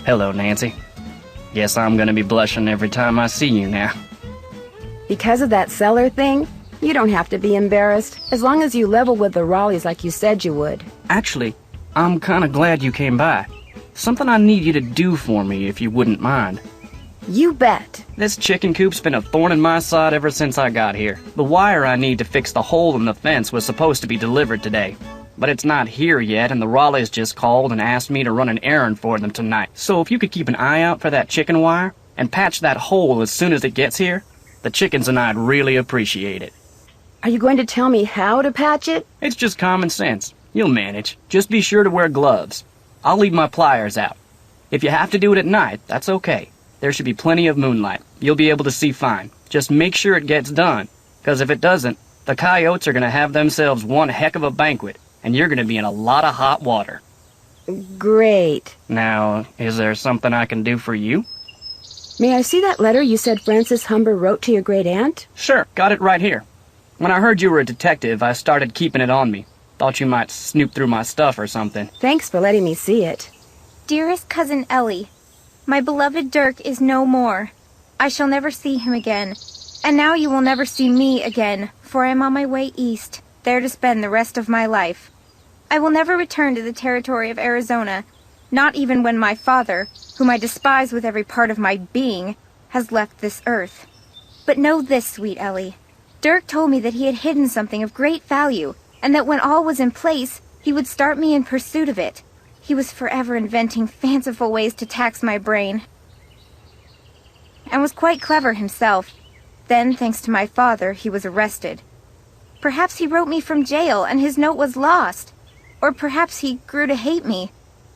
Hello, Nancy. Guess I'm gonna be blushing every time I see you now. Because of that cellar thing, you don't have to be embarrassed, as long as you level with the Raleighs like you said you would. Actually, I'm kinda glad you came by. Something I need you to do for me, if you wouldn't mind. You bet. This chicken coop's been a thorn in my side ever since I got here. The wire I need to fix the hole in the fence was supposed to be delivered today, but it's not here yet, and the Raleighs just called and asked me to run an errand for them tonight. So if you could keep an eye out for that chicken wire and patch that hole as soon as it gets here, the chickens and I'd really appreciate it. Are you going to tell me how to patch it? It's just common sense. You'll manage. Just be sure to wear gloves. I'll leave my pliers out. If you have to do it at night, that's okay. There should be plenty of moonlight. You'll be able to see fine. Just make sure it gets done, because if it doesn't, the coyotes are going to have themselves one heck of a banquet, and you're going to be in a lot of hot water. Great. Now, is there something I can do for you? May I see that letter you said Francis Humber wrote to your great-aunt? Sure, got it right here. When I heard you were a detective, I started keeping it on me. Thought you might snoop through my stuff or something. Thanks for letting me see it. Dearest Cousin Ellie, my beloved Dirk is no more. I shall never see him again. And now you will never see me again, for I am on my way east, there to spend the rest of my life. I will never return to the territory of Arizona, not even when my father, whom I despise with every part of my being, has left this earth. But know this, sweet Ellie. Dirk told me that he had hidden something of great value, and that when all was in place, he would start me in pursuit of it. He was forever inventing fanciful ways to tax my brain, and was quite clever himself. Then, thanks to my father, he was arrested. Perhaps he wrote me from jail, and his note was lost. Or perhaps he grew to hate me.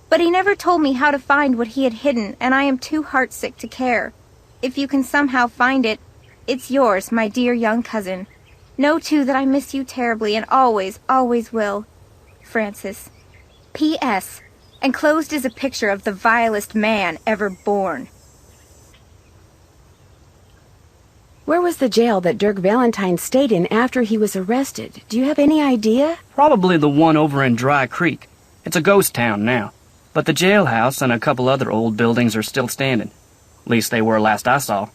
But he never told me how to find what he had hidden, and I am too heartsick to care. If you can somehow find it, it's yours, my dear young cousin. Know, too, that I miss you terribly, and always, always will. Francis. P.S. Enclosed is a picture of the vilest man ever born. Where was the jail that Dirk Valentine stayed in after he was arrested? Do you have any idea? Probably the one over in Dry Creek. It's a ghost town now, but the jailhouse and a couple other old buildings are still standing. At least they were last I saw.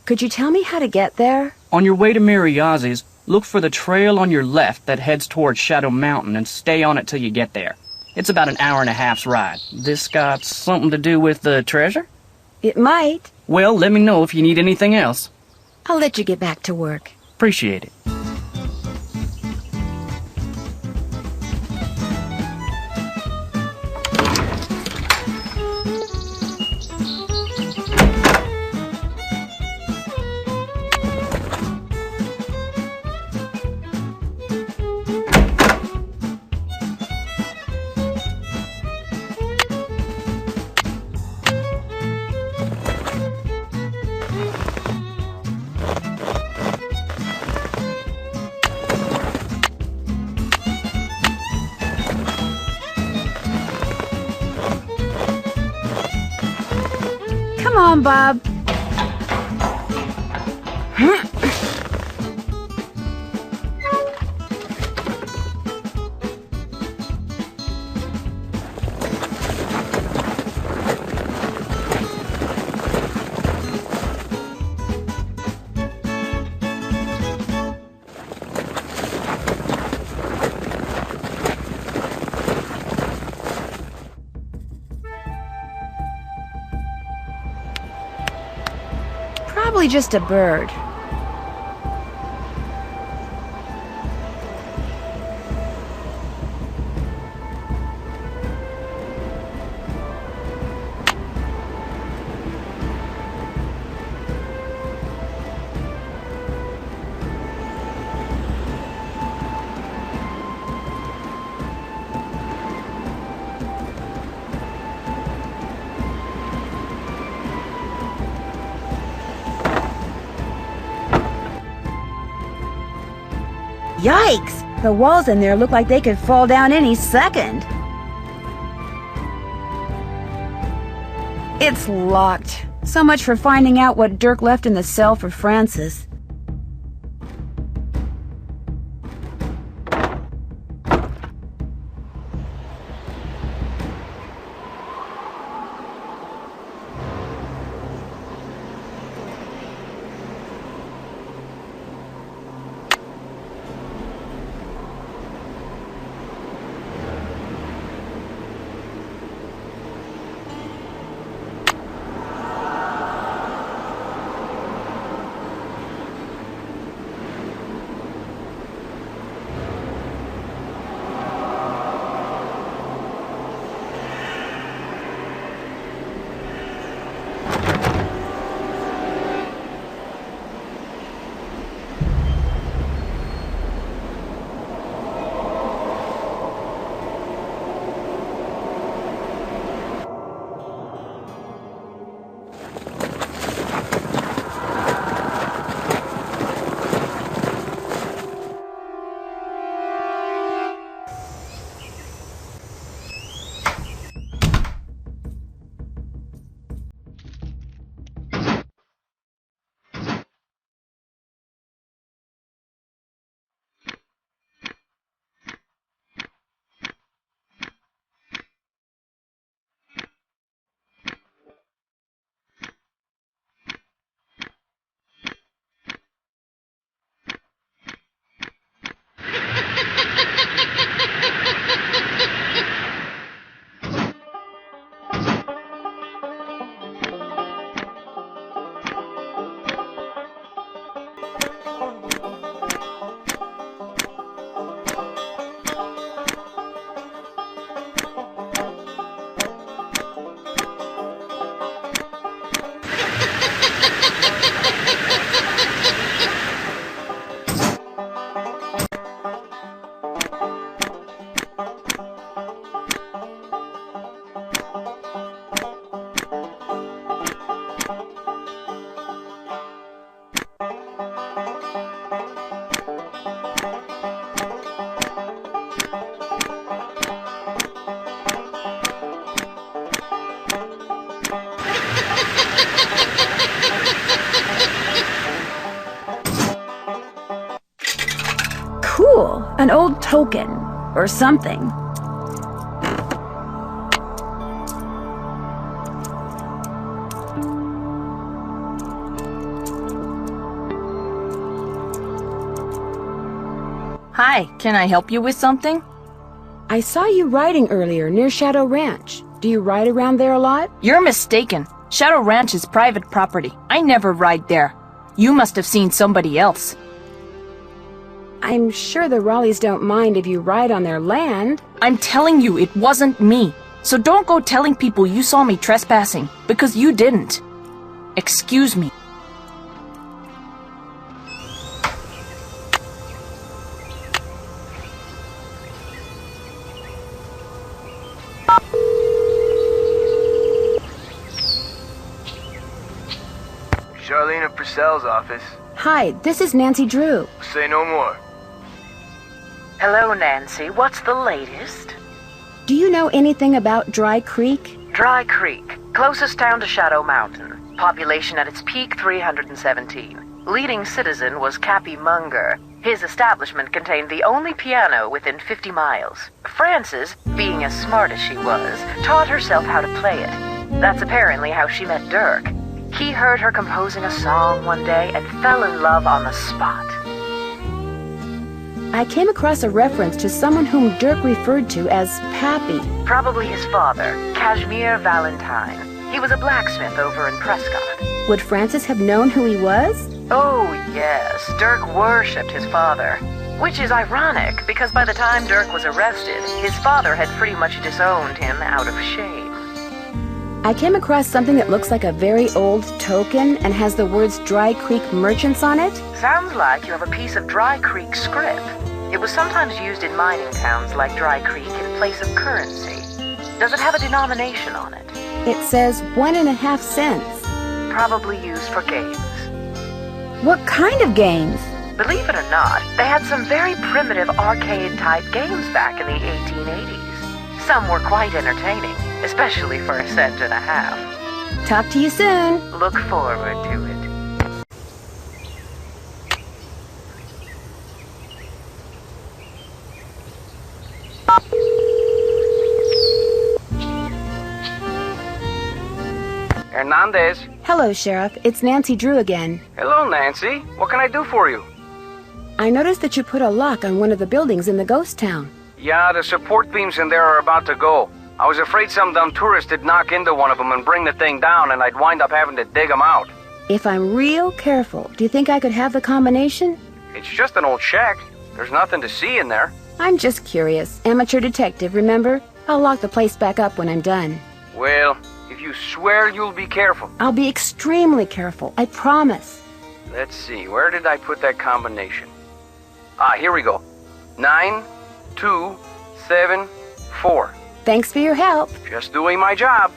Could you tell me how to get there? On your way to Mary Yazzie's, look for the trail on your left that heads towards Shadow Mountain and stay on it till you get there. It's about an hour and a half's ride. This got something to do with the treasure? It might. Well, let me know if you need anything else. I'll let you get back to work. Appreciate it. Come on, Bob. Probably just a bird. Yikes! The walls in there look like they could fall down any second. It's locked. So much for finding out what Dirk left in the cell for Francis. An old token, or something. Hi, can I help you with something? I saw you riding earlier near Shadow Ranch. Do you ride around there a lot? You're mistaken. Shadow Ranch is private property. I never ride there. You must have seen somebody else. I'm sure the Raleighs don't mind if you ride on their land. I'm telling you, it wasn't me. So don't go telling people you saw me trespassing, because you didn't. Excuse me. Charleena Purcell's office. Hi, this is Nancy Drew. Say no more. Hello, Nancy. What's the latest? Do you know anything about Dry Creek? Dry Creek, closest town to Shadow Mountain. Population at its peak, 317. Leading citizen was Cappy Munger. His establishment contained the only piano within 50 miles. Frances, being as smart as she was, taught herself how to play it. That's apparently how she met Dirk. He heard her composing a song one day and fell in love on the spot. I came across a reference to someone whom Dirk referred to as Pappy. Probably his father, Kashmir Valentine. He was a blacksmith over in Prescott. Would Francis have known who he was? Oh, yes. Dirk worshipped his father. Which is ironic, because by the time Dirk was arrested, his father had pretty much disowned him out of shame. I came across something that looks like a very old token and has the words Dry Creek Merchants on it. Sounds like you have a piece of Dry Creek script. It was sometimes used in mining towns like Dry Creek in place of currency. Does it have a denomination on it? It says 1.5 cents. Probably used for games. What kind of games? Believe it or not, they had some very primitive arcade-type games back in the 1880s. Some were quite entertaining, especially for 1.5 cents. Talk to you soon. Look forward to it. Hernandez. Hello, Sheriff. It's Nancy Drew again. Hello, Nancy. What can I do for you? I noticed that you put a lock on one of the buildings in the ghost town. Yeah, the support beams in there are about to go. I was afraid some dumb tourist would knock into one of them and bring the thing down, and I'd wind up having to dig them out. If I'm real careful, do you think I could have the combination? It's just an old shack. There's nothing to see in there. I'm just curious. Amateur detective, remember? I'll lock the place back up when I'm done. Well, if you swear you'll be careful. I'll be extremely careful, I promise. Let's see, where did I put that combination? Ah, here we go. 9, 2, 7, 4. Thanks for your help. Just doing my job.